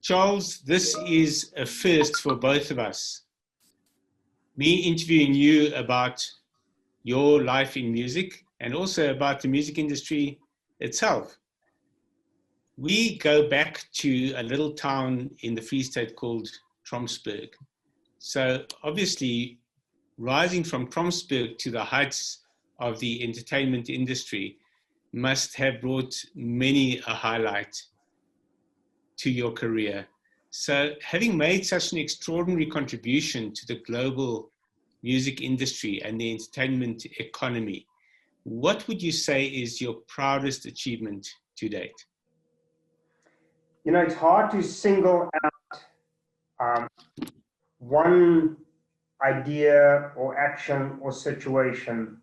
Charles, this is a first for both of us. Me interviewing you about your life in music and also about the music industry itself. We go back to a little town in the Free State called Tromsburg. So obviously, rising from Tromsburg to the heights of the entertainment industry must have brought many a highlight to your career. So having made such an extraordinary contribution to the global music industry and the entertainment economy, what would you say is your proudest achievement to date? You know, it's hard to single out one idea or action or situation,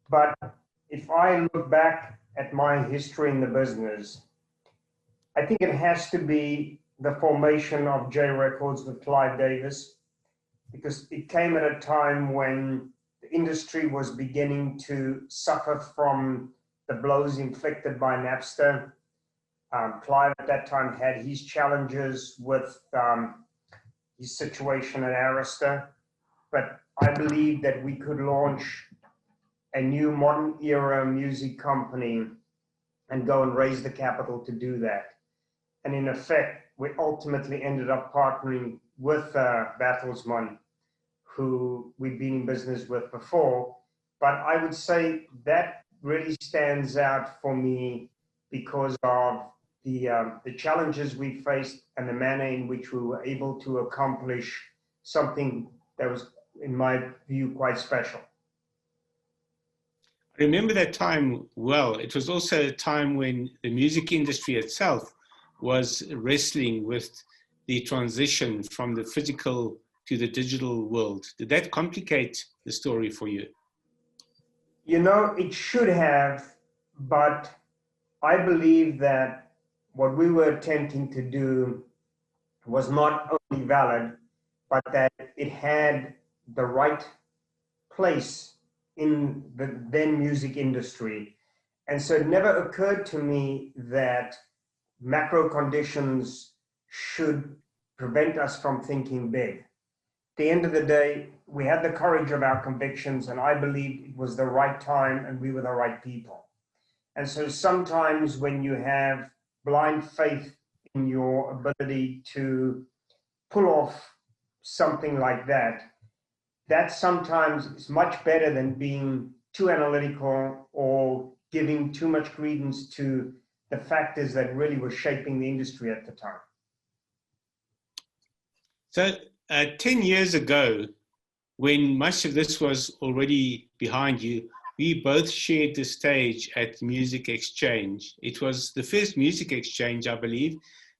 but if I look back at my history in the business, I think it has to be the formation of J Records with Clive Davis, because it came at a time when the industry was beginning to suffer from the blows inflicted by Napster. Clive at that time had his challenges with his situation at Arista, but I believe that we could launch a new modern era music company and go and raise the capital to do that. And in effect, we ultimately ended up partnering with Bertelsmann, who we've been in business with before. But I would say that really stands out for me because of the challenges we faced and the manner in which we were able to accomplish something that was, in my view, quite special. I remember that time well. It was also a time when the music industry itself was wrestling with the transition from the physical to the digital world. Did that complicate the story for you? You know, it should have, but I believe that what we were attempting to do was not only valid, but that it had the right place in the then music industry. And so it never occurred to me that macro conditions should prevent us from thinking big. At the end of the day, we had the courage of our convictions, and I believed it was the right time and we were the right people. And so sometimes when you have blind faith in your ability to pull off something like that, that sometimes is much better than being too analytical or giving too much credence to the factors that really were shaping the industry at the time. So 10 years ago, when much of this was already behind you, we both shared the stage at Music Exchange. It was the first Music Exchange, I believe,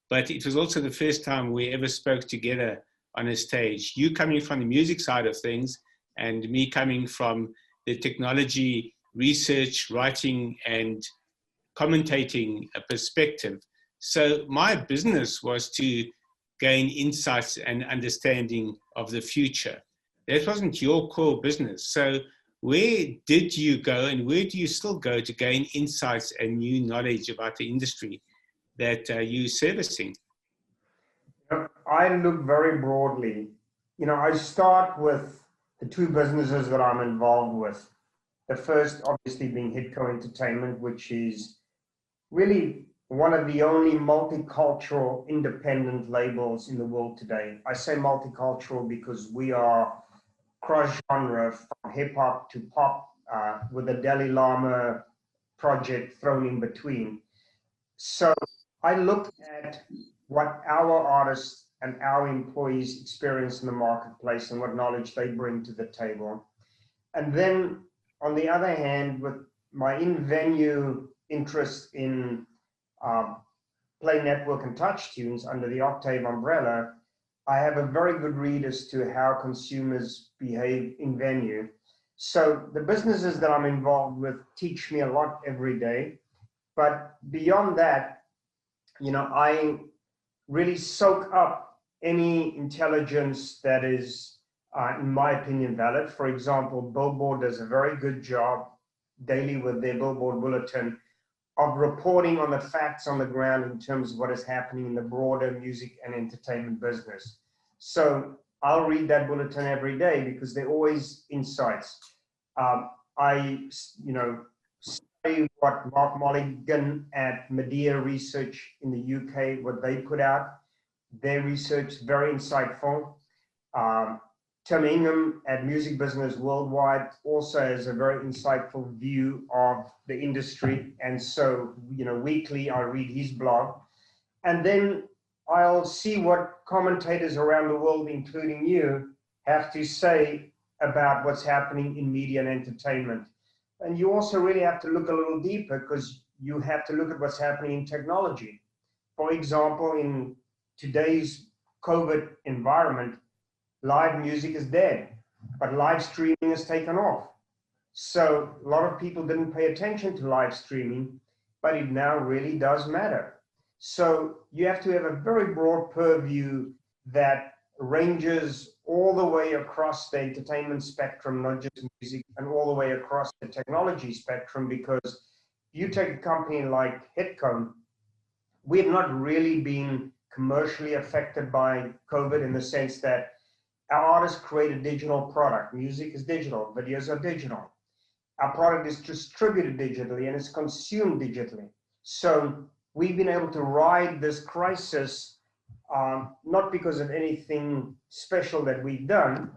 but it was also the first time we ever spoke together on a stage. You coming from the music side of things and me coming from the technology, research, writing, and commentating a perspective. So my business was to gain insights and understanding of the future. That wasn't your core business. So where did you go and where do you still go to gain insights and new knowledge about the industry that you're servicing? I look very broadly. You know, I start with the two businesses that I'm involved with. The first, obviously, being Hitco Entertainment, which is really one of the only multicultural independent labels in the world today. I say multicultural because we are cross-genre from hip-hop to pop with a Dalai Lama project thrown in between. So I looked at what our artists and our employees experience in the marketplace and what knowledge they bring to the table. And then on the other hand, with my in-venue interest in Play Network and Touch Tunes under the Octave umbrella, I have a very good read as to how consumers behave in venue. So the businesses that I'm involved with teach me a lot every day. But beyond that, you know, I really soak up any intelligence that is, in my opinion, valid. For example, Billboard does a very good job daily with their Billboard Bulletin of reporting on the facts on the ground in terms of what is happening in the broader music and entertainment business. So I'll read that bulletin every day because they're always insights. I, study what Mark Mulligan at Medea Research in the UK, what they put out. Their research is very insightful. Tim Ingham at Music Business Worldwide also has a very insightful view of the industry. And so, weekly I read his blog. And then I'll see what commentators around the world, including you, have to say about what's happening in media and entertainment. And you also really have to look a little deeper because you have to look at what's happening in technology. For example, in today's COVID environment, live music is dead, but live streaming has taken off. So a lot of people didn't pay attention to live streaming, but it now really does matter. So you have to have a very broad purview that ranges all the way across the entertainment spectrum, not just music, and all the way across the technology spectrum, because you take a company like Hitcomb, we have not really been commercially affected by COVID in the sense that our artists create a digital product. Music is digital, videos are digital. Our product is distributed digitally and it's consumed digitally. So we've been able to ride this crisis, not because of anything special that we've done,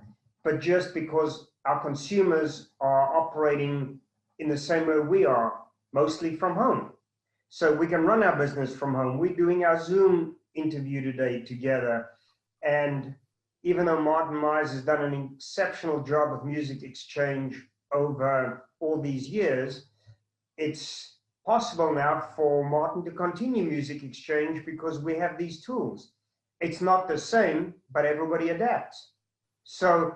but just because our consumers are operating in the same way we are, mostly from home. So we can run our business from home. We're doing our Zoom interview today together. And even though Martin Myers has done an exceptional job of Music Exchange over all these years, it's possible now for Martin to continue Music Exchange because we have these tools. It's not the same, but everybody adapts. So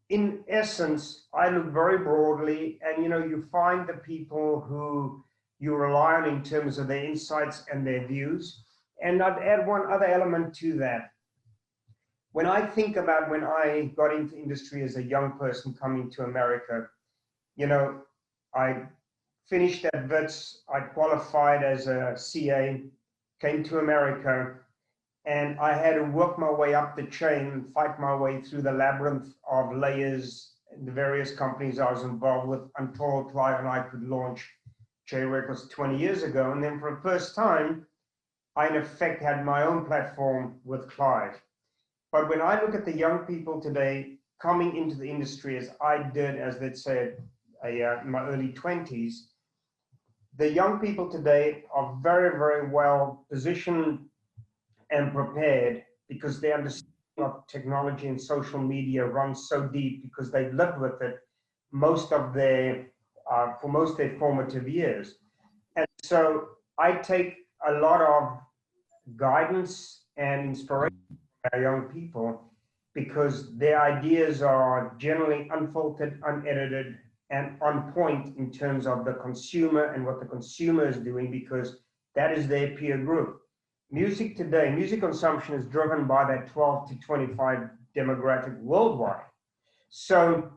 in essence, I look very broadly and, you find the people who you rely on in terms of their insights and their views. And I'd add one other element to that. When I think about when I got into industry as a young person coming to America, I finished at WITS, I qualified as a CA, came to America, and I had to work my way up the chain, fight my way through the labyrinth of layers in the various companies I was involved with until Clive and I could launch J Records 20 years ago. And then for the first time, I in effect had my own platform with Clive. But when I look at the young people today coming into the industry as I did, as let's say, in my early 20s, the young people today are very, very well positioned and prepared because they understand of technology and social media runs so deep because they've lived with it for most of their formative years. And so I take a lot of guidance and inspiration from our young people because their ideas are generally unfiltered, unedited, and on point in terms of the consumer and what the consumer is doing because that is their peer group. Music today, music consumption is driven by that 12 to 25 demographic worldwide. So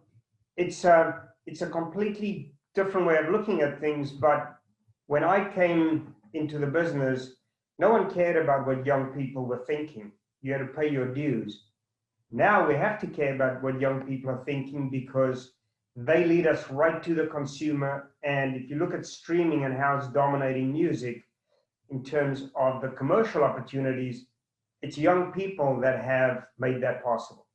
it's a completely different way of looking at things. But when I came into the business, no one cared about what young people were thinking. You had to pay your dues. Now we have to care about what young people are thinking because they lead us right to the consumer. And if you look at streaming and how it's dominating music in terms of the commercial opportunities, it's young people that have made that possible.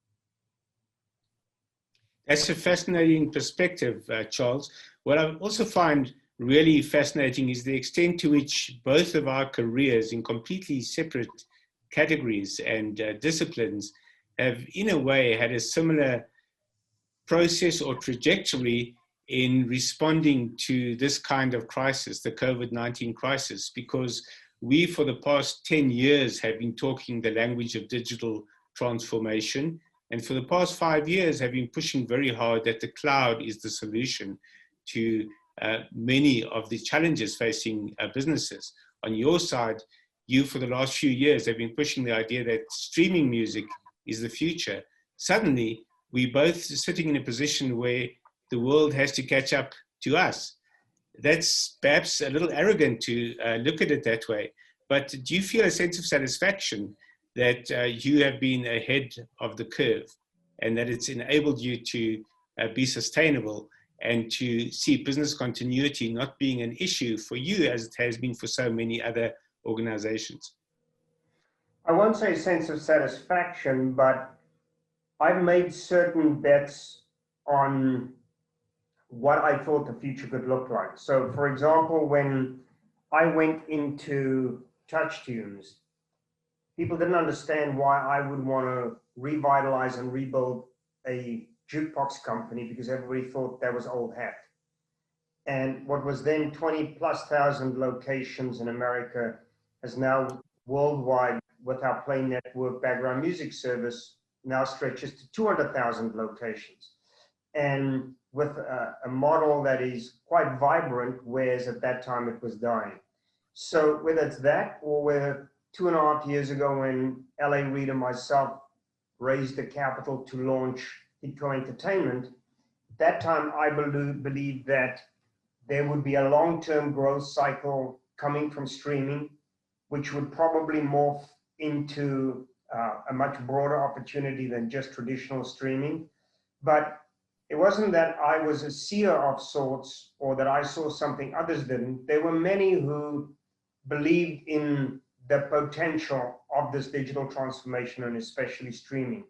That's a fascinating perspective, Charles. What I also find really fascinating is the extent to which both of our careers in completely separate categories and disciplines have, in a way, had a similar process or trajectory in responding to this kind of crisis, the COVID-19 crisis, because we, for the past 10 years, have been talking the language of digital transformation. And for the past 5 years, have been pushing very hard that the cloud is the solution to many of the challenges facing businesses. On your side, you, for the last few years, have been pushing the idea that streaming music is the future. Suddenly, we're both sitting in a position where the world has to catch up to us. that's perhaps a little arrogant to look at it that way. But do you feel a sense of satisfaction that you have been ahead of the curve and that it's enabled you to be sustainable and to see business continuity not being an issue for you as it has been for so many other organizations? I won't say a sense of satisfaction, but I've made certain bets on what I thought the future could look like. So, for example, when I went into touch tunes, people didn't understand why I would want to revitalize and rebuild a jukebox company because everybody thought that was old hat. And what was then 20,000+ locations in America has now worldwide, with our Play Network background music service, now stretches to 200,000 locations. And with a model that is quite vibrant, whereas at that time it was dying. So whether it's that, or whether 2.5 years ago when LA Reid and myself raised the capital to launch Hitco Entertainment, that time I believed that there would be a long-term growth cycle coming from streaming, which would probably morph into a much broader opportunity than just traditional streaming. But it wasn't that I was a seer of sorts or that I saw something others didn't. There were many who believed in the potential of this digital transformation and especially streaming.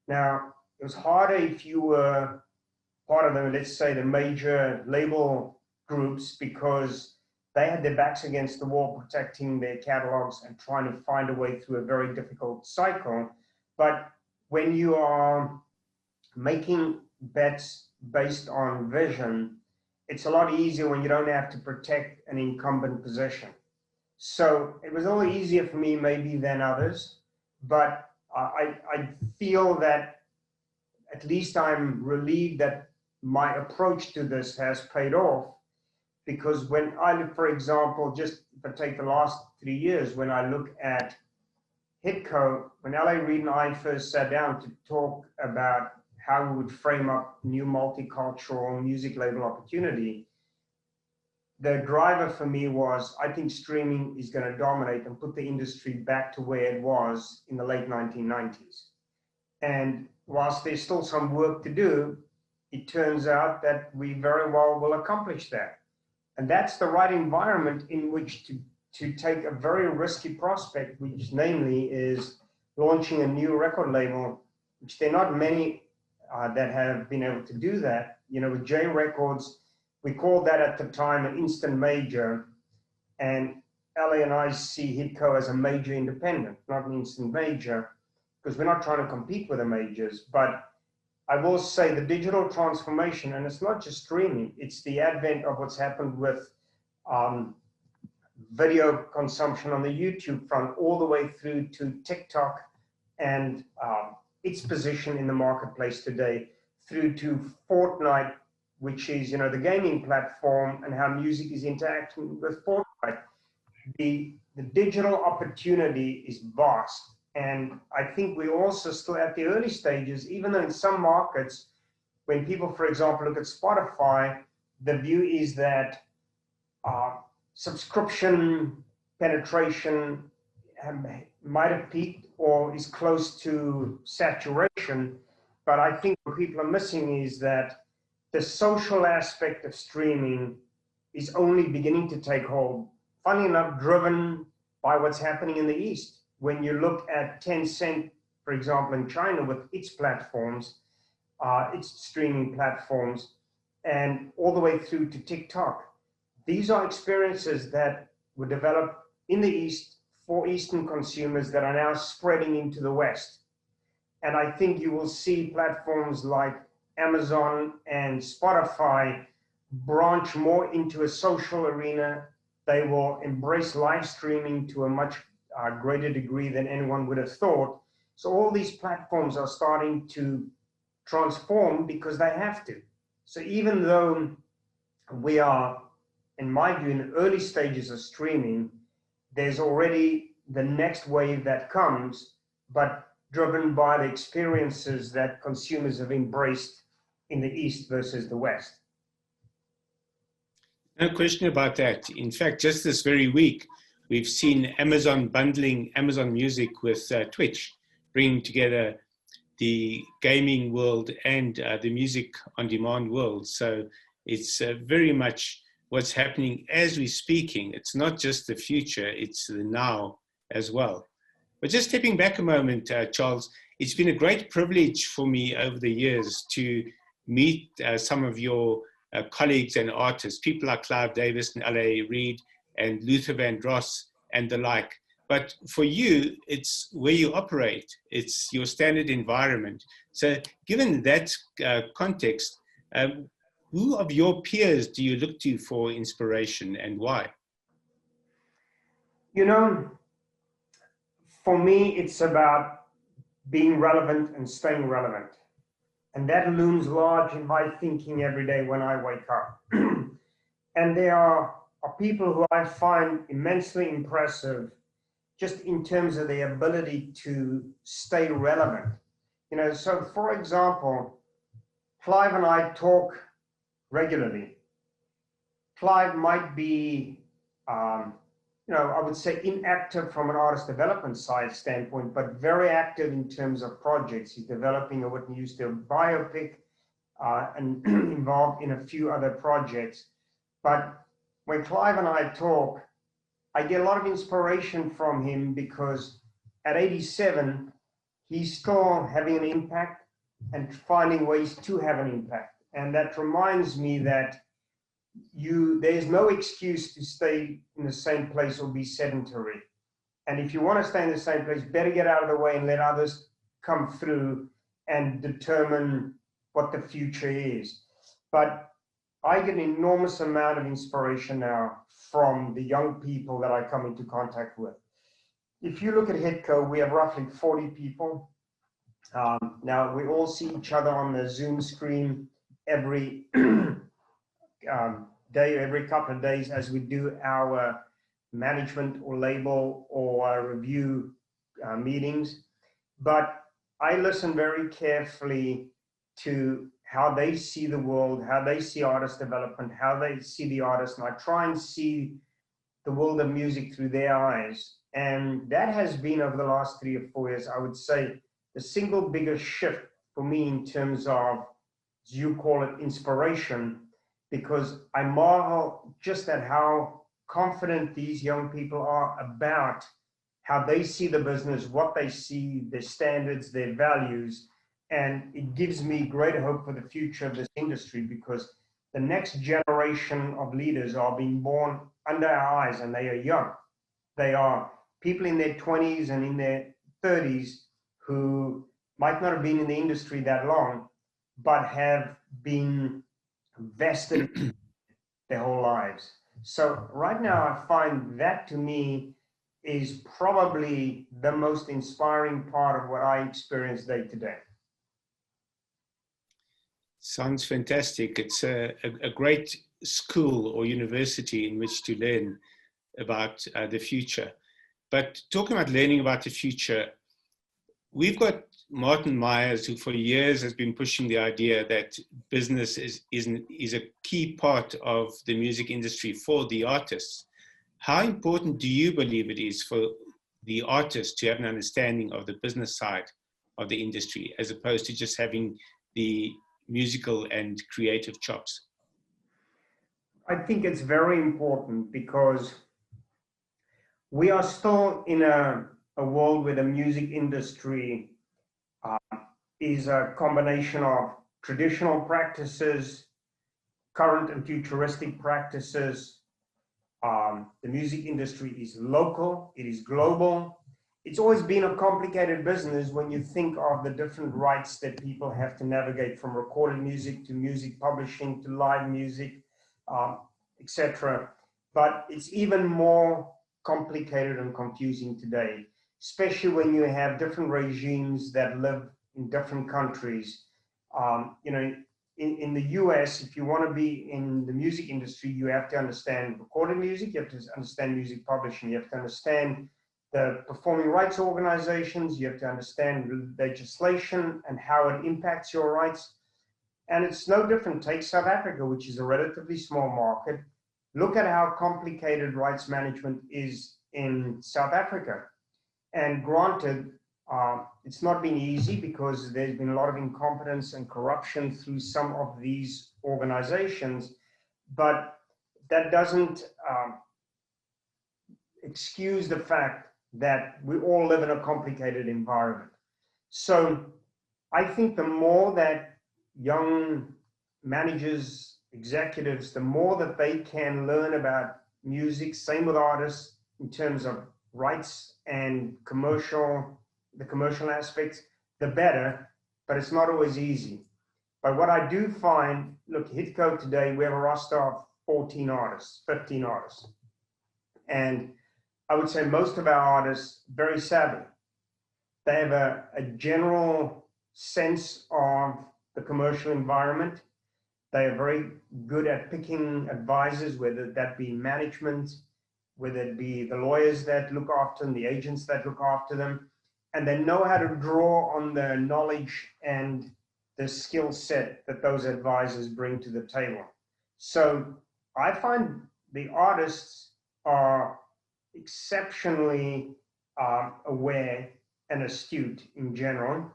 Now, it was harder if you were part of the, let's say, the major label groups, because they had their backs against the wall protecting their catalogs and trying to find a way through a very difficult cycle. But when you are making bets based on vision, it's a lot easier when you don't have to protect an incumbent position. So it was a little easier for me maybe than others, but I feel that at least I'm relieved that my approach to this has paid off, because when I look, for example, just if I take the last 3 years, when I look at Hitco, when LA Reid and I first sat down to talk about how we would frame up new multicultural music label opportunity, the driver for me was, I think streaming is going to dominate and put the industry back to where it was in the late 1990s. And whilst there's still some work to do, it turns out that we very well will accomplish that. And that's the right environment in which to take a very risky prospect, which namely is launching a new record label, which there are not many that have been able to do that. You know, with J Records, we called that at the time an instant major, and LA and I see Hitco as a major independent, not an instant major, because we're not trying to compete with the majors. But I will say the digital transformation, and it's not just streaming, it's the advent of what's happened with video consumption on the YouTube front, all the way through to TikTok and its position in the marketplace today, through to Fortnite, which is, you know, the gaming platform, and how music is interacting with Fortnite. The digital opportunity is vast. And I think we're also still at the early stages, even though in some markets, when people, for example, look at Spotify, the view is that subscription penetration might have peaked or is close to saturation. But I think what people are missing is that the social aspect of streaming is only beginning to take hold, funnily enough, driven by what's happening in the East. When you look at Tencent, for example, in China with its platforms, its streaming platforms, and all the way through to TikTok, these are experiences that were developed in the East for Eastern consumers that are now spreading into the West. And I think you will see platforms like Amazon and Spotify branch more into a social arena. They will embrace live streaming to a much greater degree than anyone would have thought. So all these platforms are starting to transform because they have to. So even though we are, in my view, in the early stages of streaming, there's already the next wave that comes, but driven by the experiences that consumers have embraced in the East versus the West. No question about that. In fact, just this very week, we've seen Amazon bundling Amazon Music with Twitch, bringing together the gaming world and the music on demand world. So it's very much what's happening as we're speaking. It's not just the future, it's the now as well. But just stepping back a moment, Charles, it's been a great privilege for me over the years to meet some of your colleagues and artists, people like Clive Davis and L.A. Reid and Luther Vandross and the like. But for you, it's where you operate. It's your standard environment. So given that context, who of your peers do you look to for inspiration and why? You know, for me, it's about being relevant and staying relevant. And that looms large in my thinking every day when I wake up. And there are people who I find immensely impressive just in terms of their ability to stay relevant. You know, so for example, Clive and I talk regularly. Clive might be, I would say inactive from an artist development side standpoint, but very active in terms of projects. He's developing a Whitney Houston biopic and involved in a few other projects. But when Clive and I talk, I get a lot of inspiration from him because at 87, he's still having an impact and finding ways to have an impact. And that reminds me that there's no excuse to stay in the same place or be sedentary. And if you want to stay in the same place, better get out of the way and let others come through and determine what the future is. But I get an enormous amount of inspiration now from the young people that I come into contact with. If you look at HitCo, we have roughly 40 people. Now, we all see each other on the Zoom screen every day, every couple of days as we do our management or label or review meetings. But I listen very carefully to how they see the world, how they see artist development, how they see the artist, and I try and see the world of music through their eyes. And that has been, over the last 3 or 4 years, I would say, the single biggest shift for me in terms of, as you call it, inspiration, because I marvel just at how confident these young people are about how they see the business, what they see, their standards, their values. And it gives me great hope for the future of this industry because the next generation of leaders are being born under our eyes and they are young. They are people in their 20s and in their 30s who might not have been in the industry that long, but have been vested their whole lives. So right now I find that to me is probably the most inspiring part of what I experience day to day. Sounds fantastic. It's a great school or university in which to learn about the future. But talking about learning about the future, we've got Martin Myers, who for years has been pushing the idea that business is a key part of the music industry for the artists. How important do you believe it is for the artist to have an understanding of the business side of the industry, as opposed to just having the musical and creative chops? I think it's very important because we are still in a world where the music industry is a combination of traditional practices, current and futuristic practices. The music industry is local, it is global. It's always been a complicated business when you think of the different rights that people have to navigate, from recorded music to music publishing to live music, etc. But it's even more complicated and confusing today, especially when you have different regimes that live in different countries. In the US, if you want to be in the music industry, you have to understand recorded music, you have to understand music publishing, you have to understand the performing rights organizations, you have to understand legislation and how it impacts your rights. And it's no different. Take South Africa, which is a relatively small market. look at how complicated rights management is in South Africa. And granted, it's not been easy because there's been a lot of incompetence and corruption through some of these organizations, but that doesn't excuse the fact that we all live in a complicated environment. So I think the more that young managers, executives, the more that they can learn about music, same with artists in terms of rights and the commercial aspects, the better, but it's not always easy. But what I do find, look, Hitco today, we have a roster of 14 artists, 15 artists. And I would say most of our artists, very savvy. They have a general sense of the commercial environment. They are very good at picking advisors, whether that be management, whether it be the lawyers that look after them, the agents that look after them, and they know how to draw on the knowledge and the skill set that those advisors bring to the table. So I find the artists are exceptionally aware and astute in general.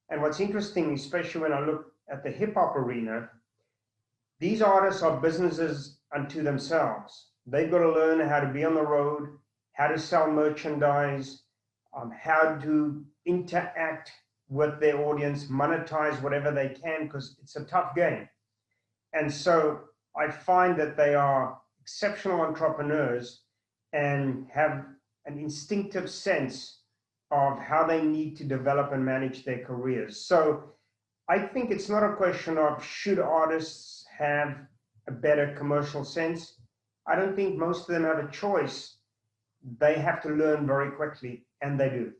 And what's interesting, especially when I look at the hip hop arena, these artists are businesses unto themselves. They've got to learn how to be on the road, how to sell merchandise, how to interact with their audience, monetize whatever they can, because it's a tough game. And so I find that they are exceptional entrepreneurs and have an instinctive sense of how they need to develop and manage their careers. So I think it's not a question of should artists have a better commercial sense. I don't think most of them have a choice. They have to learn very quickly, and they do.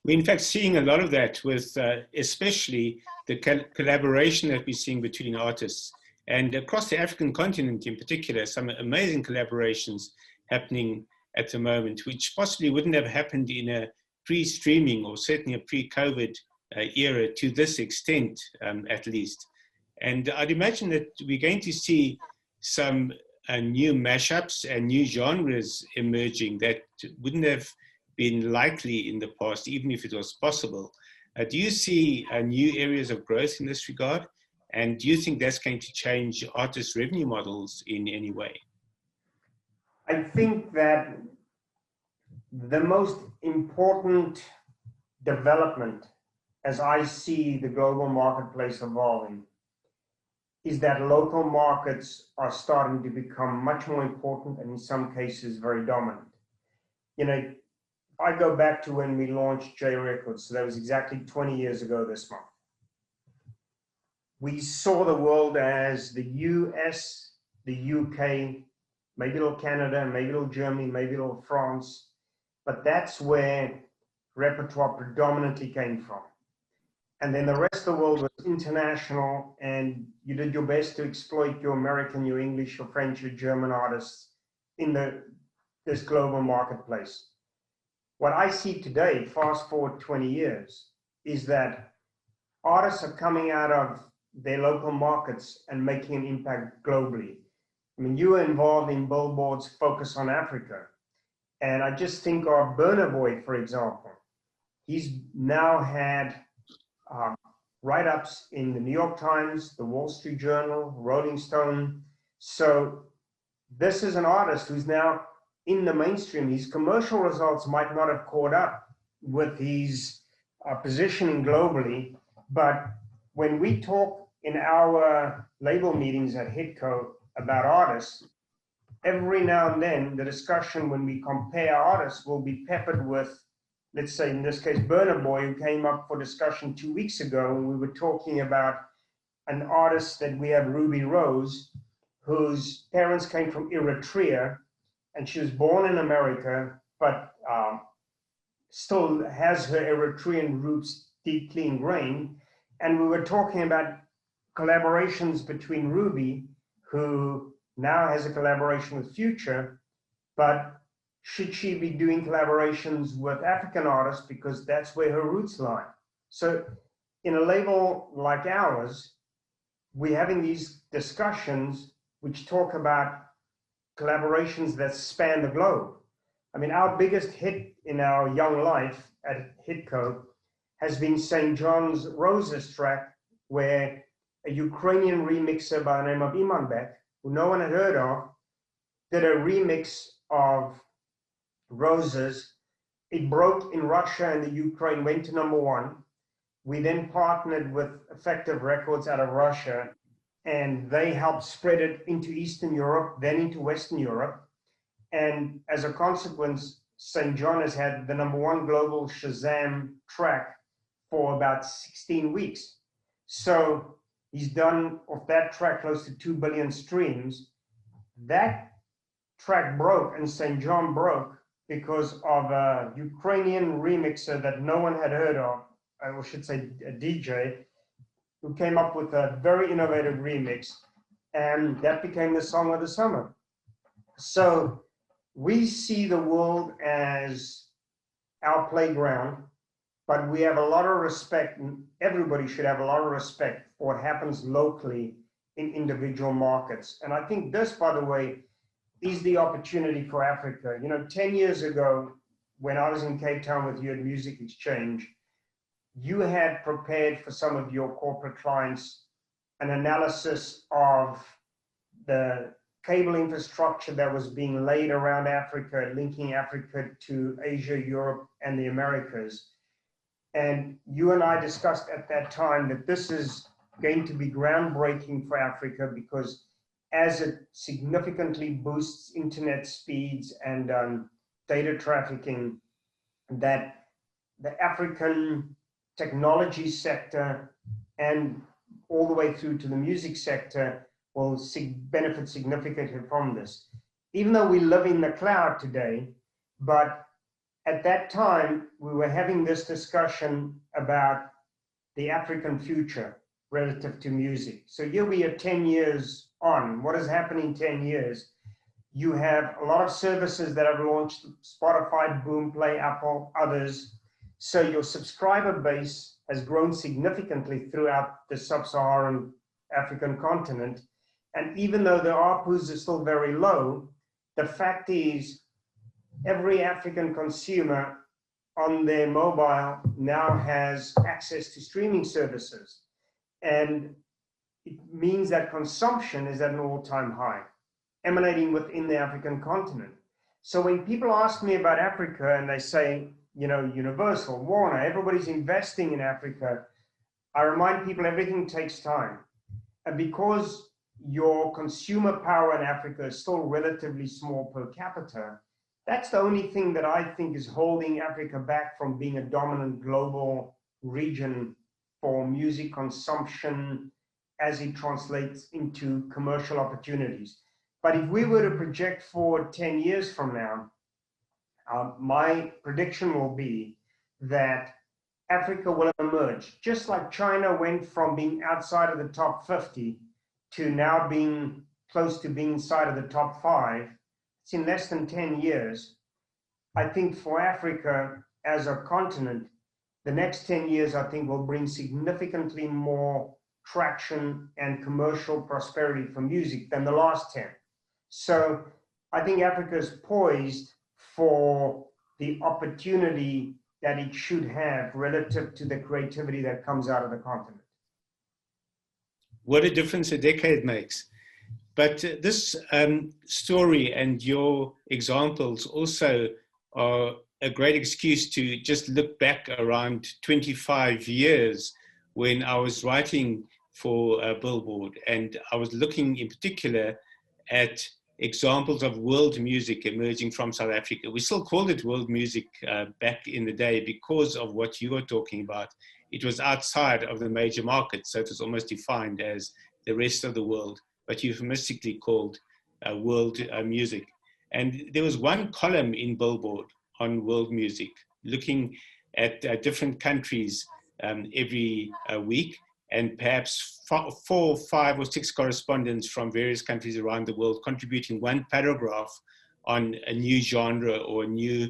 We're in fact seeing a lot of that with especially the collaboration that we're seeing between artists. And across the African continent in particular, some amazing collaborations happening at the moment, which possibly wouldn't have happened in a pre-streaming or certainly a pre-COVID era to this extent, at least. And I'd imagine that we're going to see some new mashups and new genres emerging that wouldn't have been likely in the past, even if it was possible. Do you see new areas of growth in this regard? And do you think that's going to change artists' revenue models in any way? I think that the most important development, as I see the global marketplace evolving, is that local markets are starting to become much more important and in some cases very dominant. You know, I go back to when we launched J Records, so that was exactly 20 years ago this month. We saw the world as the US, the UK, maybe a little Canada, maybe a little Germany, maybe a little France, but that's where repertoire predominantly came from. And then the rest of the world was international, and you did your best to exploit your American, your English, your French, your German artists in this global marketplace. What I see today, fast forward 20 years, is that artists are coming out of their local markets and making an impact globally. I mean, you were involved in Billboard's Focus on Africa. And I just think of Burna Boy, for example. He's now had write-ups in the New York Times, the Wall Street Journal, Rolling Stone. So this is an artist who's now in the mainstream. His commercial results might not have caught up with his positioning globally, but when we talk in our label meetings at Hitco about artists, every now and then the discussion when we compare artists will be peppered with, let's say in this case, Burna Boy, who came up for discussion 2 weeks ago, and we were talking about an artist that we have, Ruby Rose, whose parents came from Eritrea, and she was born in America, but still has her Eritrean roots deeply ingrained. And we were talking about collaborations between Ruby, who now has a collaboration with Future, but should she be doing collaborations with African artists because that's where her roots lie? So in a label like ours, we're having these discussions which talk about collaborations that span the globe. I mean, our biggest hit in our young life at Hitco has been St. John's Roses track, where a Ukrainian remixer by the name of Imanbek, who no one had heard of, did a remix of Roses. It broke in Russia and the Ukraine, went to #1. We then partnered with Effective Records out of Russia, and they helped spread it into Eastern Europe, then into Western Europe. And as a consequence, St. John has had the #1 global Shazam track for about 16 weeks. So he's done off that track close to 2 billion streams. That track broke, and St. John broke because of a Ukrainian remixer that no one had heard of, I should say a DJ, who came up with a very innovative remix, and that became the song of the summer. So we see the world as our playground, but we have a lot of respect, and everybody should have a lot of respect for what happens locally in individual markets. And I think this, by the way, is the opportunity for Africa. You know, 10 years ago, when I was in Cape Town with you at Music Exchange, you had prepared for some of your corporate clients an analysis of the cable infrastructure that was being laid around Africa, linking Africa to Asia, Europe, and the Americas. And you and I discussed at that time that this is going to be groundbreaking for Africa, because as it significantly boosts internet speeds and data trafficking, that the African technology sector and all the way through to the music sector will benefit significantly from this. Even though we live in the cloud today, but at that time, we were having this discussion about the African future relative to music. So here we are 10 years on. What has happened in 10 years? You have a lot of services that have launched: Spotify, Boomplay, Apple, others. So your subscriber base has grown significantly throughout the sub-Saharan African continent. And even though the ARPUs are still very low, the fact is every African consumer on their mobile now has access to streaming services. And it means that consumption is at an all-time high, emanating within the African continent. So when people ask me about Africa and they say, you know, Universal, Warner, everybody's investing in Africa, I remind people everything takes time. And because your consumer power in Africa is still relatively small per capita, that's the only thing that I think is holding Africa back from being a dominant global region for music consumption as it translates into commercial opportunities. But if we were to project forward 10 years from now, my prediction will be that Africa will emerge, just like China went from being outside of the top 50 to now being close to being inside of the top 5. It's in less than 10 years. I think for Africa as a continent, the next 10 years, I think, will bring significantly more traction and commercial prosperity for music than the last 10. So I think Africa is poised for the opportunity that it should have relative to the creativity that comes out of the continent. What a difference a decade makes. But this story and your examples also are a great excuse to just look back around 25 years when I was writing for Billboard, and I was looking in particular at examples of world music emerging from South Africa. We still called it world music back in the day because of what you were talking about. It was outside of the major markets, so it was almost defined as the rest of the world, but euphemistically called world music. And there was one column in Billboard on world music, looking at different countries every week, and perhaps 4, 5, or 6 correspondents from various countries around the world contributing one paragraph on a new genre or a new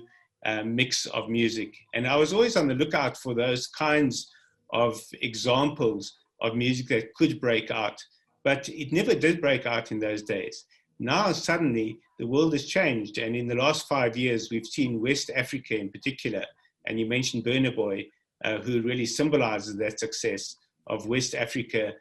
mix of music. And I was always on the lookout for those kinds of examples of music that could break out. but it never did break out in those days. Now, suddenly, the world has changed. And in the last 5 years, we've seen West Africa in particular, and you mentioned Burna Boy, who really symbolizes that success of West Africa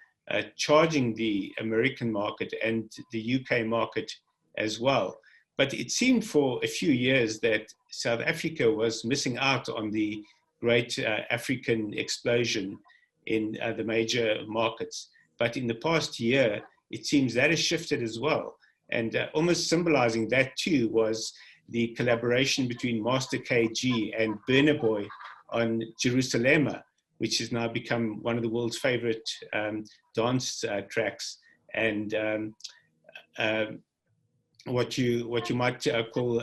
charging the American market and the UK market as well. But it seemed for a few years that South Africa was missing out on the great African explosion in the major markets. But in the past year, it seems that has shifted as well. And almost symbolizing that too was the collaboration between Master KG and Burna Boy on Jerusalema, which has now become one of the world's favorite dance tracks. And what you might call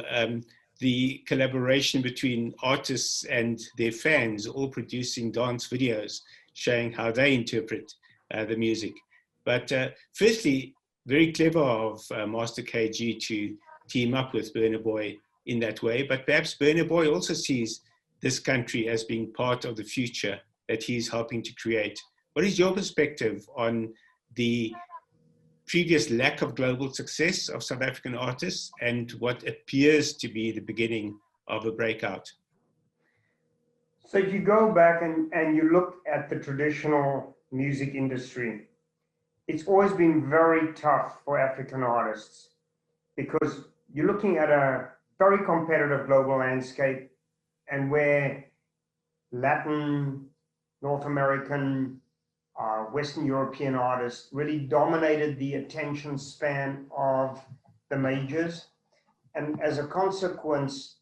the collaboration between artists and their fans, all producing dance videos showing how they interpret the music. But firstly, very clever of Master KG to team up with Burna Boy in that way. But perhaps Burna Boy also sees this country as being part of the future that he's helping to create. What is your perspective on the previous lack of global success of South African artists and what appears to be the beginning of a breakout? So if you go back and you look at the traditional music industry, it's always been very tough for African artists because you're looking at a very competitive global landscape, and where Latin, North American, Western European artists really dominated the attention span of the majors. And as a consequence,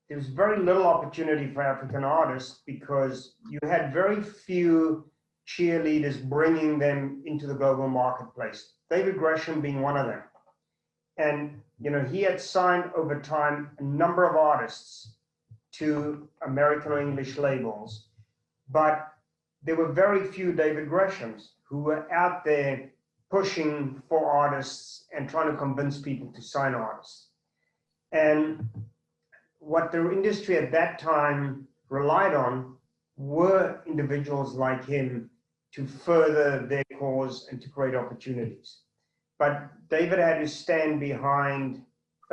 there's very little opportunity for African artists because you had very few cheerleaders bringing them into the global marketplace. David Gresham being one of them. And, you know, he had signed over time a number of artists to American or English labels, but there were very few David Greshams who were out there pushing for artists and trying to convince people to sign artists. And what the industry at that time relied on were individuals like him to further their cause and to create opportunities. But David had to stand behind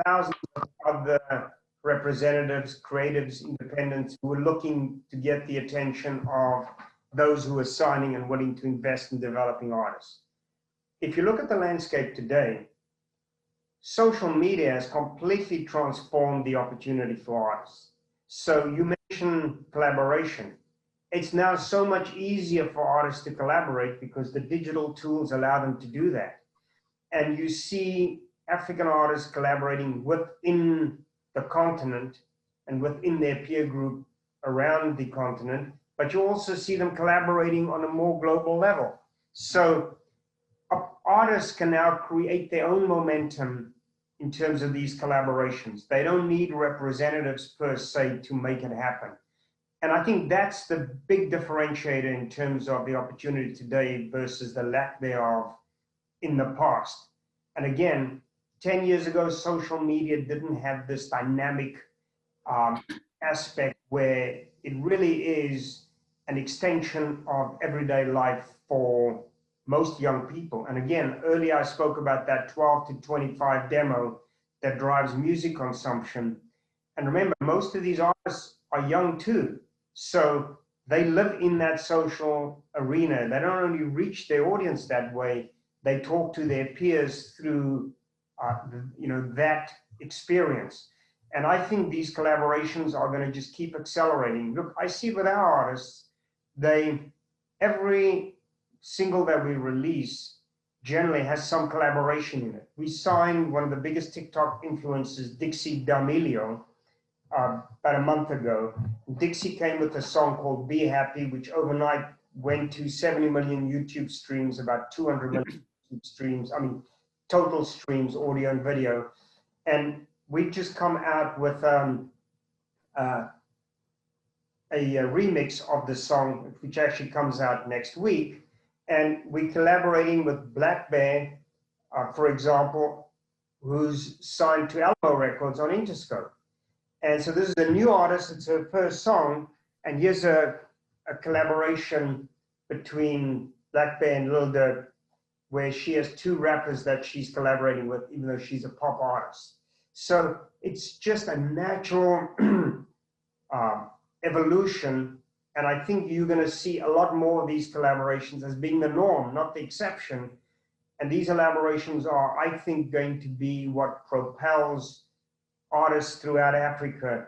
thousands of other representatives, creatives, independents who were looking to get the attention of those who are signing and willing to invest in developing artists. If you look at the landscape today, social media has completely transformed the opportunity for artists. So you mentioned collaboration. It's now so much easier for artists to collaborate because the digital tools allow them to do that. And you see African artists collaborating within the continent and within their peer group around the continent, but you also see them collaborating on a more global level. So artists can now create their own momentum in terms of these collaborations. They don't need representatives per se to make it happen. And I think that's the big differentiator in terms of the opportunity today versus the lack thereof in the past. And again, 10 years ago, social media didn't have this dynamic aspect where it really is an extension of everyday life for most young people. And again, earlier I spoke about that 12 to 25 demo that drives music consumption. And remember, most of these artists are young too. So they live in that social arena. They don't only reach their audience that way, they talk to their peers through that experience. And I think these collaborations are going to just keep accelerating. Look, I see with our artists, every single that we release generally has some collaboration in it. We signed one of the biggest TikTok influencers, Dixie D'Amelio, about a month ago. Dixie came with a song called Be Happy, which overnight went to 70 million YouTube streams, about 200 million YouTube streams, total streams, audio and video. And we've just come out with a remix of the song, which actually comes out next week. And we're collaborating with Black Bear, for example, who's signed to Alamo Records on Interscope. And so this is a new artist, it's her first song, and here's a collaboration between Black Bear and Lil Durk where she has two rappers that she's collaborating with, even though she's a pop artist. So it's just a natural evolution. And I think you're going to see a lot more of these collaborations as being the norm, not the exception. And these collaborations are, I think, going to be what propels artists throughout Africa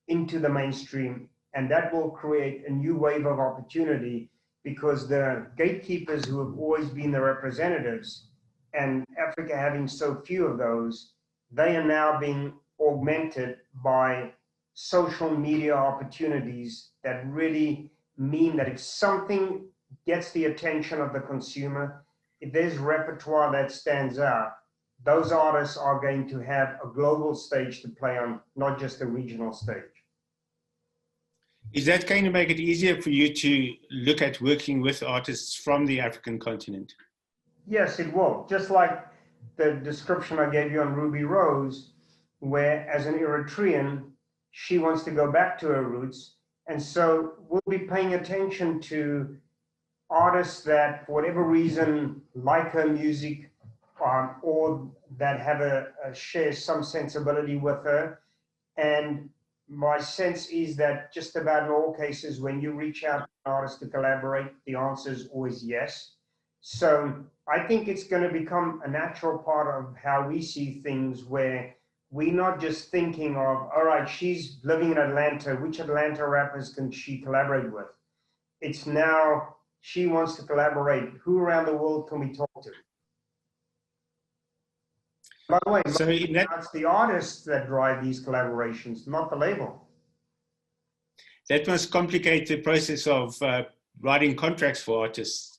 into the mainstream. And that will create a new wave of opportunity, because the gatekeepers who have always been the representatives, and Africa having so few of those, they are now being augmented by social media opportunities that really mean that if something gets the attention of the consumer, if there's repertoire that stands out, those artists are going to have a global stage to play on, not just a regional stage. Is that going to make it easier for you to look at working with artists from the African continent? Yes, it will. Just like the description I gave you on Ruby Rose, where as an Eritrean, she wants to go back to her roots. And so we'll be paying attention to artists that, for whatever reason, like her music, or that have share some sensibility with her. And my sense is that just about in all cases, when you reach out to an artist to collaborate, the answer is always yes. So I think it's going to become a natural part of how we see things, where we're not just thinking of, all right, she's living in Atlanta, which Atlanta rappers can she collaborate with? It's now, she wants to collaborate. Who around the world can we talk to? By the way, so it's the artists that drive these collaborations, not the label. That must complicate the process of writing contracts for artists.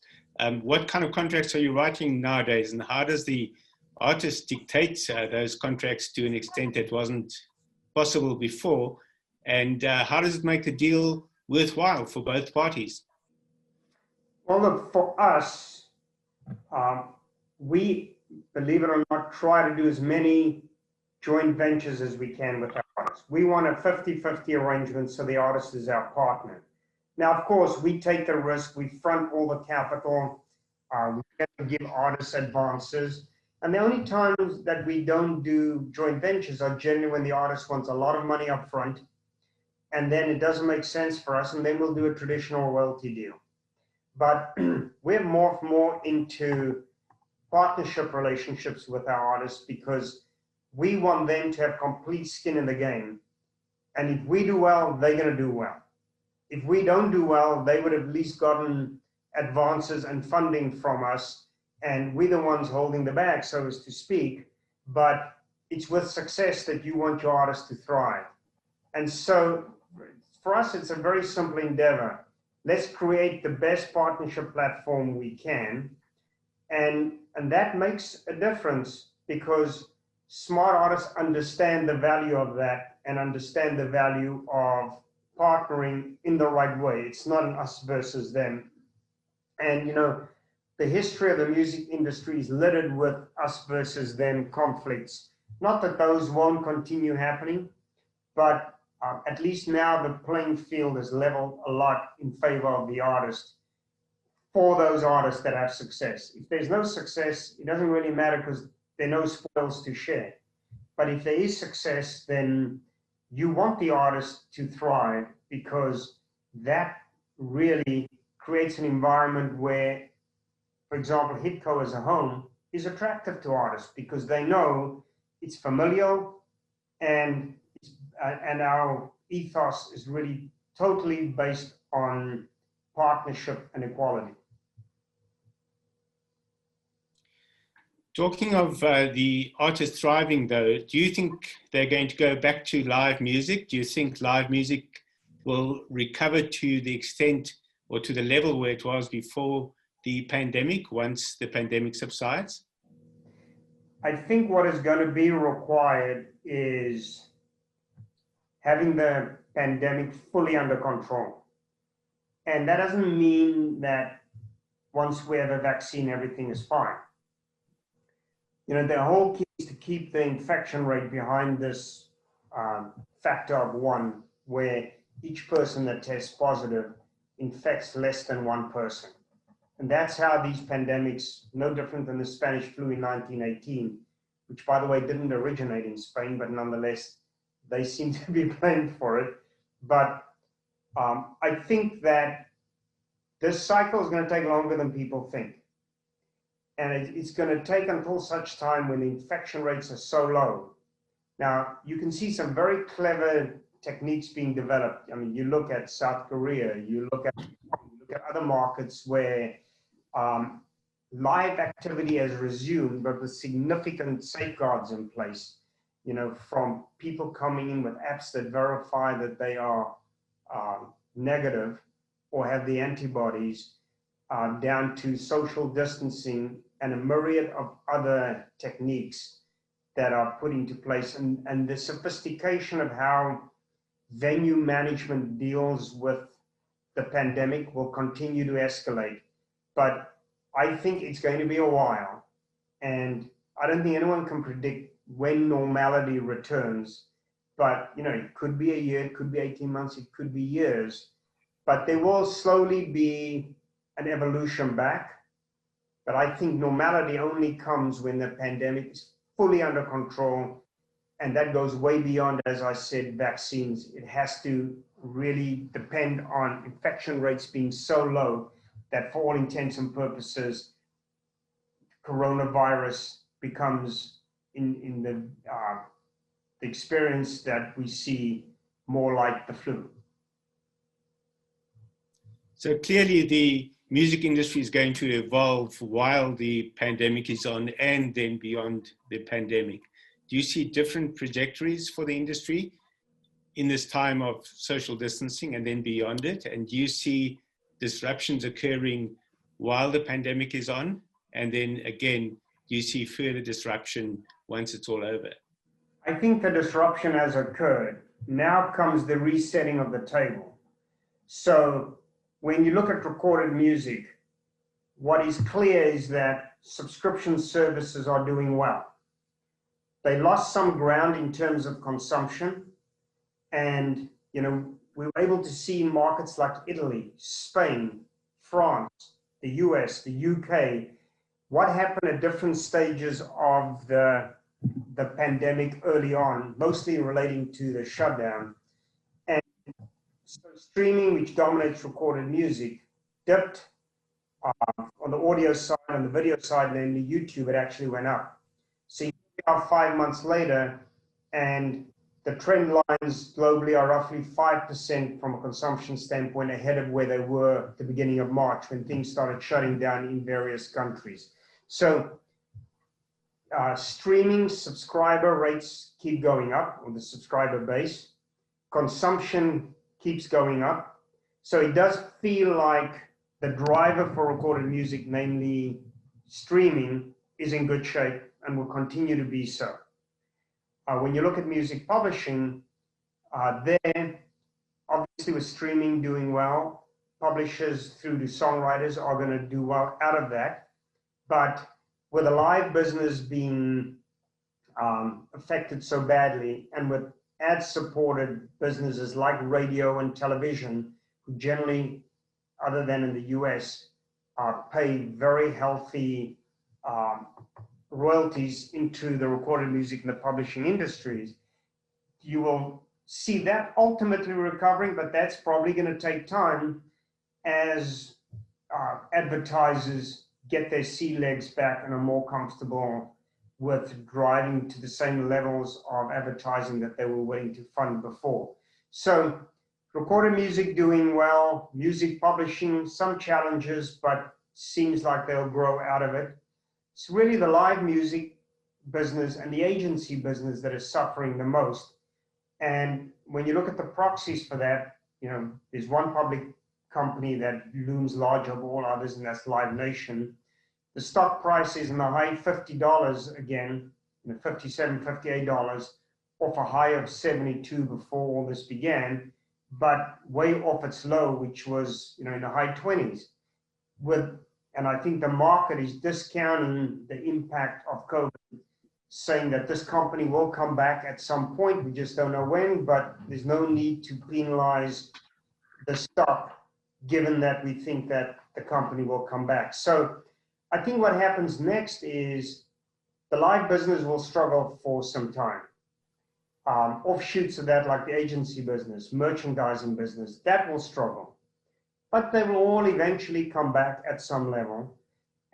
What kind of contracts are you writing nowadays, and how does the artist dictate those contracts to an extent that wasn't possible before? And how does it make the deal worthwhile for both parties? Well, look, for us, we, believe it or not, try to do as many joint ventures as we can with our artists. We want a 50-50 arrangement, so the artist is our partner. Now, of course, we take the risk, we front all the capital, we give artists advances. And the only times that we don't do joint ventures are generally when the artist wants a lot of money up front, and then it doesn't make sense for us, and then we'll do a traditional royalty deal. But we're morphed more into partnership relationships with our artists, because we want them to have complete skin in the game. And if we do well, they're going to do well. If we don't do well, they would have at least gotten advances and funding from us, and we're the ones holding the bag, so as to speak. But it's with success that you want your artist to thrive. And so for us, it's a very simple endeavor. Let's create the best partnership platform we can. And that makes a difference, because smart artists understand the value of that and understand the value of partnering in the right way. It's not an us versus them. And, you know, the history of the music industry is littered with us versus them conflicts. Not that those won't continue happening, but at least now the playing field is leveled a lot in favor of the artist, for those artists that have success. If there's no success, it doesn't really matter, because there are no spoils to share. But if there is success, then you want the artist to thrive, because that really creates an environment where, for example, Hitco as a home is attractive to artists, because they know it's familial, and our ethos is really totally based on partnership and equality. Talking of the artists thriving, though, do you think they're going to go back to live music? Do you think live music will recover to the extent or to the level where it was before the pandemic, once the pandemic subsides? I think what is going to be required is having the pandemic fully under control. And that doesn't mean that once we have a vaccine, everything is fine. You know, the whole key is to keep the infection rate behind this factor of 1, where each person that tests positive infects less than one person. And that's how these pandemics, no different than the Spanish flu in 1918, which, by the way, didn't originate in Spain, but nonetheless, they seem to be blamed for it. But I think that this cycle is going to take longer than people think. And it's going to take until such time when the infection rates are so low. Now, you can see some very clever techniques being developed. I mean, you look at South Korea, you look at other markets where live activity has resumed, but with significant safeguards in place, you know, from people coming in with apps that verify that they are negative or have the antibodies, down to social distancing and a myriad of other techniques that are put into place. And the sophistication of how venue management deals with the pandemic will continue to escalate. But I think it's going to be a while. And I don't think anyone can predict when normality returns. But, you know, it could be a year, it could be 18 months, it could be years. But there will slowly be an evolution back. But I think normality only comes when the pandemic is fully under control. And that goes way beyond, as I said, vaccines. It has to really depend on infection rates being so low that for all intents and purposes, coronavirus becomes in the experience that we see more like the flu. So clearly the music industry is going to evolve while the pandemic is on and then beyond the pandemic. Do you see different trajectories for the industry in this time of social distancing and then beyond it? And do you see disruptions occurring while the pandemic is on? And then again, do you see further disruption once it's all over? I think the disruption has occurred. Now comes the resetting of the table. So when you look at recorded music, what is clear is that subscription services are doing well. They lost some ground in terms of consumption. And, you know, we were able to see in markets like Italy, Spain, France, the US, the UK, what happened at different stages of the pandemic early on, mostly relating to the shutdown. And so streaming, which dominates recorded music, dipped on the audio side, on the video side, namely YouTube, it actually went up. So you are 5 months later, and the trend lines globally are roughly 5% from a consumption standpoint ahead of where they were at the beginning of March when things started shutting down in various countries. So streaming subscriber rates keep going up, or the subscriber base. Consumption keeps going up. So it does feel like the driver for recorded music, namely streaming, is in good shape and will continue to be so. When you look at music publishing, there, obviously with streaming doing well, publishers through to songwriters are going to do well out of that. But with a live business being affected so badly, and with ad-supported businesses like radio and television, who generally, other than in the US, pay very healthy royalties into the recorded music and the publishing industries, you will see that ultimately recovering, but that's probably going to take time as advertisers get their sea legs back and are more comfortable with driving to the same levels of advertising that they were willing to fund before. So recorded music doing well, music publishing, some challenges, but seems like they'll grow out of it. It's really the live music business and the agency business that is suffering the most. And when you look at the proxies for that, you know, there's one public company that looms large of all others, and that's Live Nation. The stock price is in the high $50 again, $57, $58, off a high of 72 before all this began, but way off its low, which was, you know, in the high 20s. And I think the market is discounting the impact of COVID, saying that this company will come back at some point. We just don't know when, but there's no need to penalize the stock, given that we think that the company will come back. So I think what happens next is the live business will struggle for some time. Offshoots of that, like the agency business, merchandising business, that will struggle. But they will all eventually come back at some level.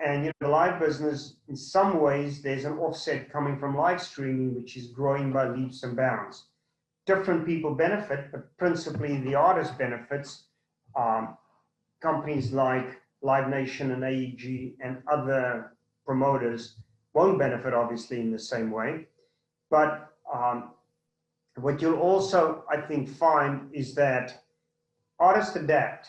And the live business, in some ways, there's an offset coming from live streaming, which is growing by leaps and bounds. Different people benefit, but principally the artist benefits. Companies like Live Nation and AEG and other promoters won't benefit, obviously, in the same way. But what you'll also, I think, find is that artists adapt,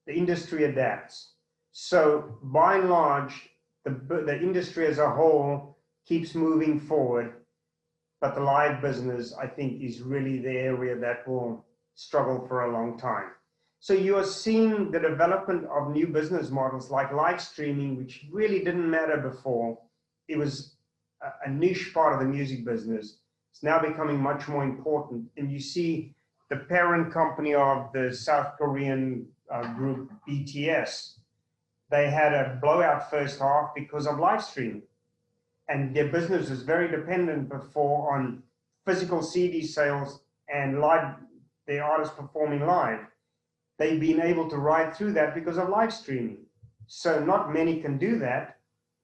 the industry adapts. So by and large, the industry as a whole keeps moving forward, but the live business, I think, is really the area that will struggle for a long time. So you are seeing the development of new business models like live streaming, which really didn't matter before. It was a niche part of the music business. It's now becoming much more important. And you see the parent company of the South Korean group BTS, they had a blowout first half because of live streaming. And their business was very dependent before on physical CD sales and live, their artists performing live. They've been able to ride through that because of live streaming. So not many can do that,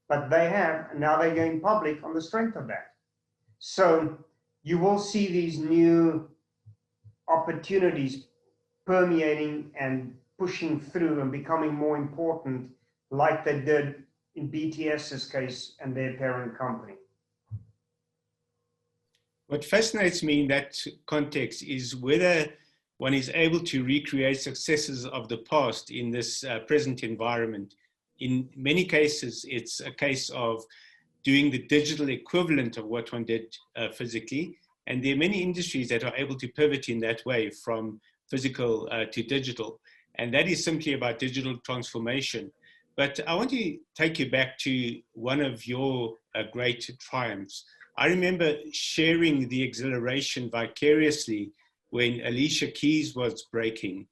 but they have, and now they're going public on the strength of that. So you will see these new opportunities permeating and pushing through and becoming more important, like they did in BTS's case and their parent company. What fascinates me in that context is whether one is able to recreate successes of the past in this present environment. In many cases, it's a case of doing the digital equivalent of what one did physically. And there are many industries that are able to pivot in that way from physical to digital. And that is simply about digital transformation. But I want to take you back to one of your great triumphs. I remember sharing the exhilaration vicariously when Alicia Keys was breaking.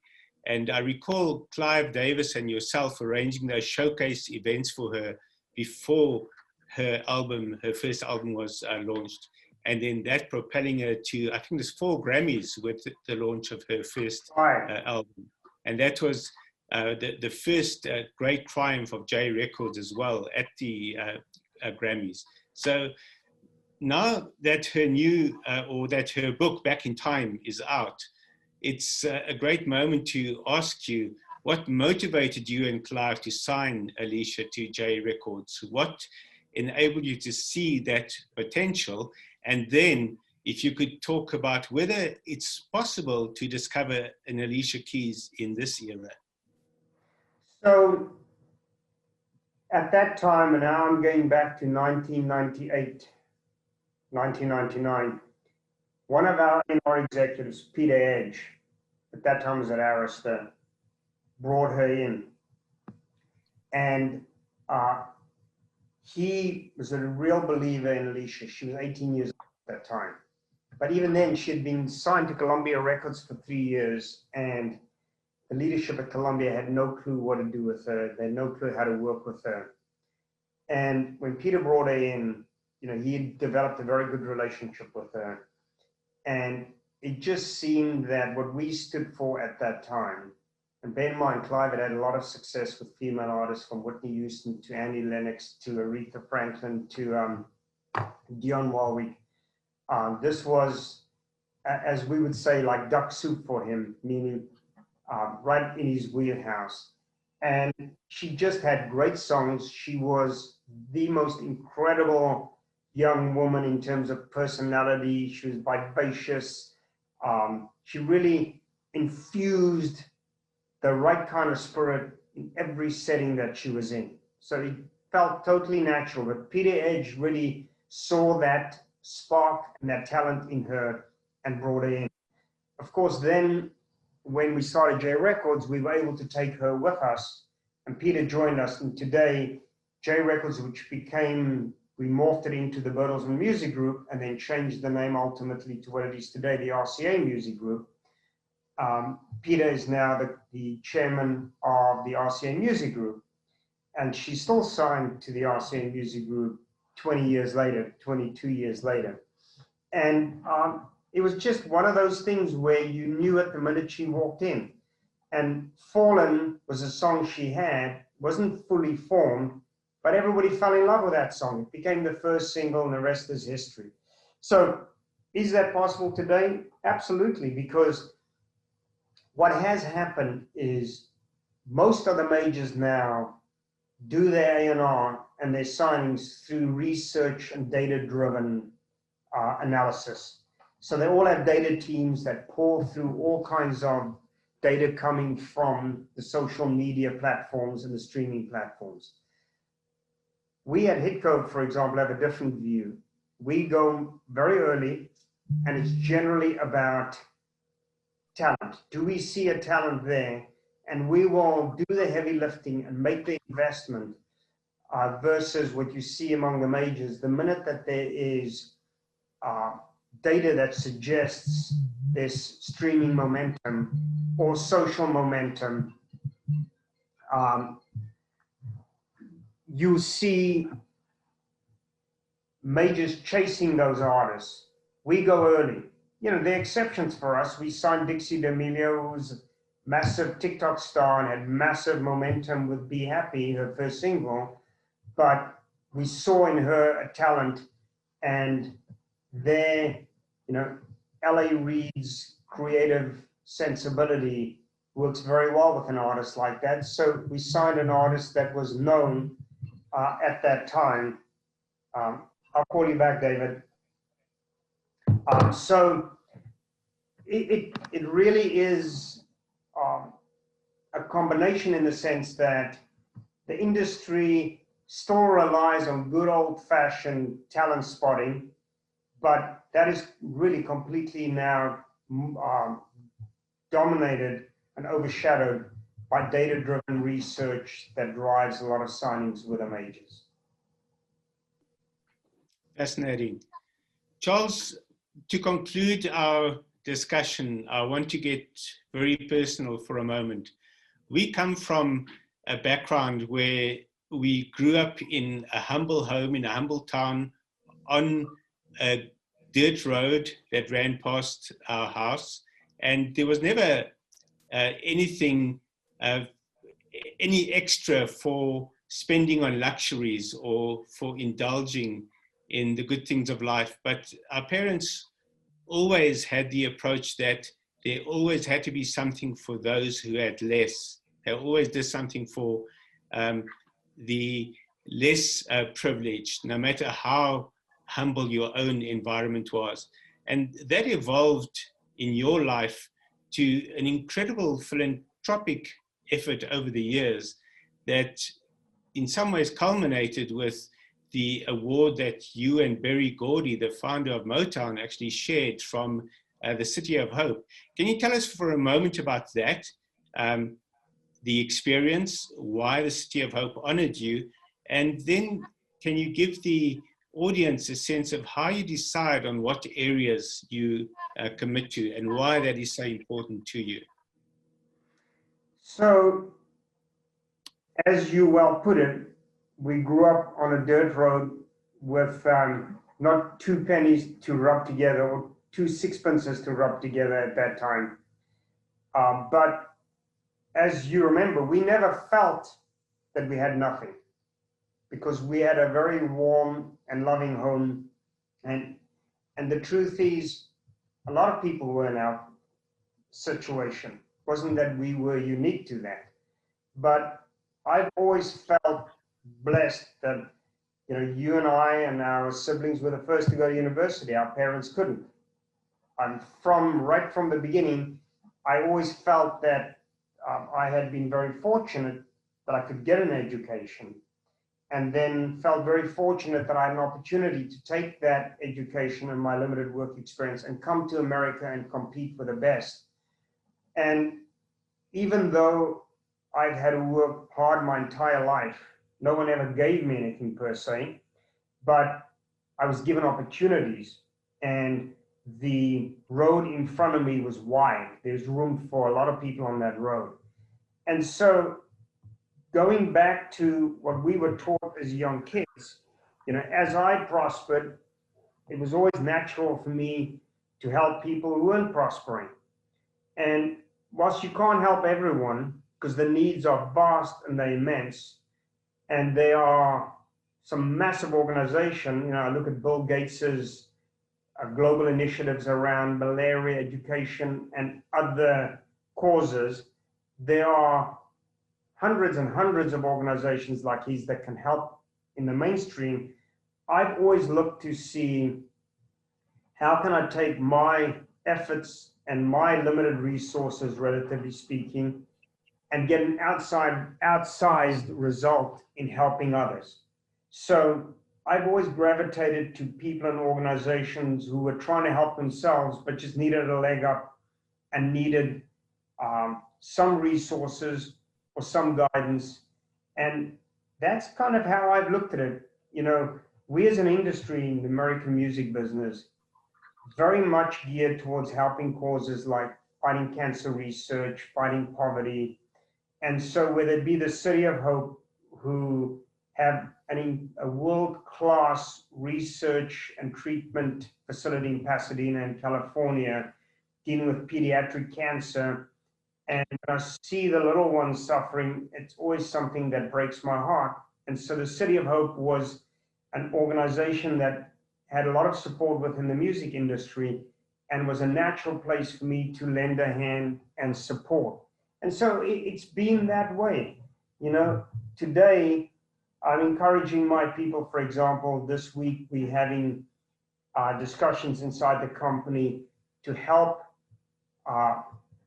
And I recall Clive Davis and yourself arranging those showcase events for her before her album, her first album was launched. And then that propelling her to, I think there's 4 Grammys with the launch of her first album. And that was the first great triumph of J Records as well at the Grammys. So now that her new, or that her book Back in Time is out, it's a great moment to ask you, what motivated you and Clive to sign Alicia to J Records? What enabled you to see that potential? And then if you could talk about whether it's possible to discover an Alicia Keys in this era. So at that time, and now I'm going back to 1998, 1999, one of our executives, Peter Edge, at that time was at Arista, brought her in. And he was a real believer in Alicia. She was 18 years old at that time. But even then, she had been signed to Columbia Records for 3 years, and the leadership at Columbia had no clue what to do with her. They had no clue how to work with her. And when Peter brought her in, he had developed a very good relationship with her. And it just seemed that what we stood for at that time, and bear in mind, Clive had a lot of success with female artists, from Whitney Houston to Annie Lennox to Aretha Franklin to Dionne Warwick. This was, as we would say, like duck soup for him, meaning right in his wheelhouse. And she just had great songs. She was the most incredible young woman in terms of personality. She was vivacious. She really infused the right kind of spirit in every setting that she was in. So it felt totally natural. But Peter Edge really saw that spark and that talent in her and brought her in. Of course, then when we started J Records, we were able to take her with us, and Peter joined us. And today, J Records, which became, we morphed it into the Bertelsmann Music Group and then changed the name ultimately to what it is today, the RCA Music Group. Peter is now the chairman of the RCA Music Group, and she's still signed to the RCA Music Group 20 years later, 22 years later. And it was just one of those things where you knew it the minute she walked in. And Fallen was a song she had, wasn't fully formed, but everybody fell in love with that song. It became the first single, and the rest is history. So is that possible today? Absolutely, because what has happened is most of the majors now do their A&R and their signings through research and data-driven analysis. So they all have data teams that pour through all kinds of data coming from the social media platforms and the streaming platforms. We at Hitco, for example, have a different view. We go very early, and it's generally about talent. Do we see a talent there? And we will do the heavy lifting and make the investment versus what you see among the majors. The minute that there is data that suggests this streaming momentum or social momentum, you see majors chasing those artists. We go early. You know, there are exceptions for us. We signed Dixie D'Amelio, who's a massive TikTok star and had massive momentum with Be Happy, her first single, but we saw in her a talent, and their, you know, L.A. Reid's creative sensibility works very well with an artist like that. So we signed an artist that was known at that time. I'll call you back, David. So it really is a combination in the sense that the industry still relies on good old-fashioned talent spotting, but that is really completely now dominated and overshadowed by data-driven research that drives a lot of signings with the majors. Fascinating. Charles, to conclude our discussion, I want to get very personal for a moment. We come from a background where we grew up in a humble home, in a humble town, on a dirt road that ran past our house, and there was never anything, any extra for spending on luxuries or for indulging in the good things of life. But our parents always had the approach that there always had to be something for those who had less. They always did something for the less privileged, no matter how humble your own environment was. And that evolved in your life to an incredible philanthropic effort over the years that in some ways culminated with the award that you and Berry Gordy, the founder of Motown, actually shared from the City of Hope. Can you tell us for a moment about that, the experience, why the City of Hope honored you, and then can you give the audience a sense of how you decide on what areas you commit to and why that is so important to you? So, as you well put it, we grew up on a dirt road with not 2 pennies to rub together or 2 sixpences to rub together at that time. But as you remember, we never felt that we had nothing because we had a very warm and loving home. And the truth is, a lot of people were in our situation. It wasn't that we were unique to that. But I've always felt blessed that, you know, you and I and our siblings were the first to go to university. Our parents couldn't. And right from the beginning, I always felt that I had been very fortunate that I could get an education, and then felt very fortunate that I had an opportunity to take that education and my limited work experience and come to America and compete for the best. And even though I've had to work hard my entire life, no one ever gave me anything per se, but I was given opportunities. And the road in front of me was wide. There's room for a lot of people on that road. And so going back to what we were taught as young kids, you know, as I prospered, it was always natural for me to help people who weren't prospering. And whilst you can't help everyone, because the needs are vast and they're immense, and there are some massive organization, you know, I look at Bill Gates's global initiatives around malaria education and other causes. There are hundreds and hundreds of organizations like his that can help in the mainstream. I've always looked to see how can I take my efforts and my limited resources, relatively speaking, and get an outsized result in helping others. So I've always gravitated to people and organizations who were trying to help themselves, but just needed a leg up and needed some resources or some guidance. And that's kind of how I've looked at it. You know, we as an industry in the American music business, very much geared towards helping causes like fighting cancer research, fighting poverty. And so whether it be the City of Hope, who have a world-class research and treatment facility in Pasadena in California, dealing with pediatric cancer, and when I see the little ones suffering, it's always something that breaks my heart. And so the City of Hope was an organization that had a lot of support within the music industry and was a natural place for me to lend a hand and support. And so it's been that way. You know, today I'm encouraging my people, for example, this week we're having discussions inside the company to help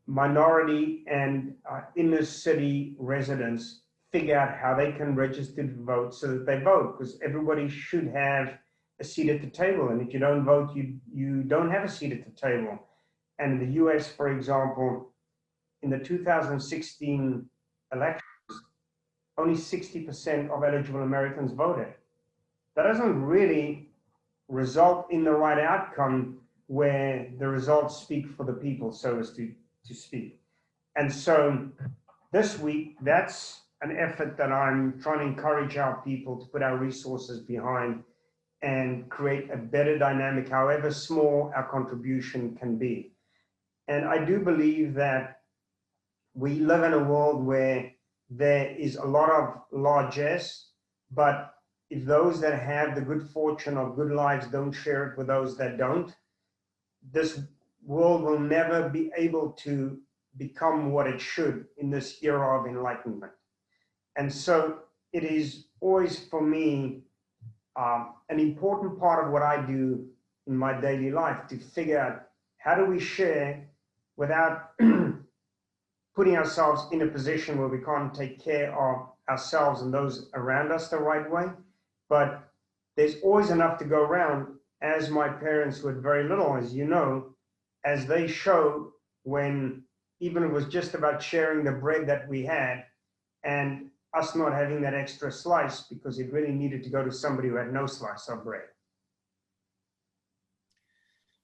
minority and inner city residents figure out how they can register to vote so that they vote, because everybody should have a seat at the table. And if you don't vote, you don't have a seat at the table. And in the US, for example, in the 2016 elections, only 60% of eligible Americans voted. That doesn't really result in the right outcome where the results speak for the people, so as to speak. And so this week, that's an effort that I'm trying to encourage our people to put our resources behind and create a better dynamic, however small our contribution can be. And I do believe that we live in a world where there is a lot of largesse, but if those that have the good fortune of good lives don't share it with those that don't, this world will never be able to become what it should in this era of enlightenment. And so it is always for me an important part of what I do in my daily life to figure out how do we share without putting ourselves in a position where we can't take care of ourselves and those around us the right way. But there's always enough to go around, as my parents with very little, as you know, as they showed when even it was just about sharing the bread that we had and us not having that extra slice because it really needed to go to somebody who had no slice of bread.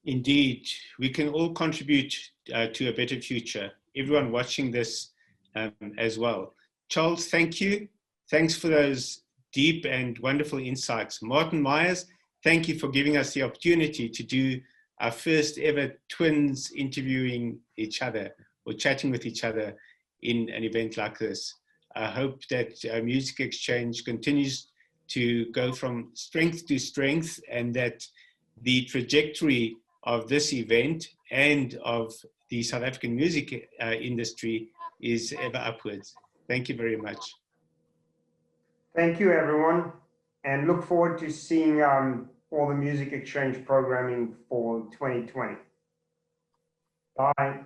Indeed, we can all contribute to a better future. Everyone watching this as well. Charles, thank you. Thanks for those deep and wonderful insights. Martin Myers, thank you for giving us the opportunity to do our first ever twins interviewing each other or chatting with each other in an event like this. I hope that Music Exchange continues to go from strength to strength, and that the trajectory of this event and of the South African music industry is ever upwards. Thank you very much. Thank you, everyone, and look forward to seeing all the Music Exchange programming for 2020. Bye.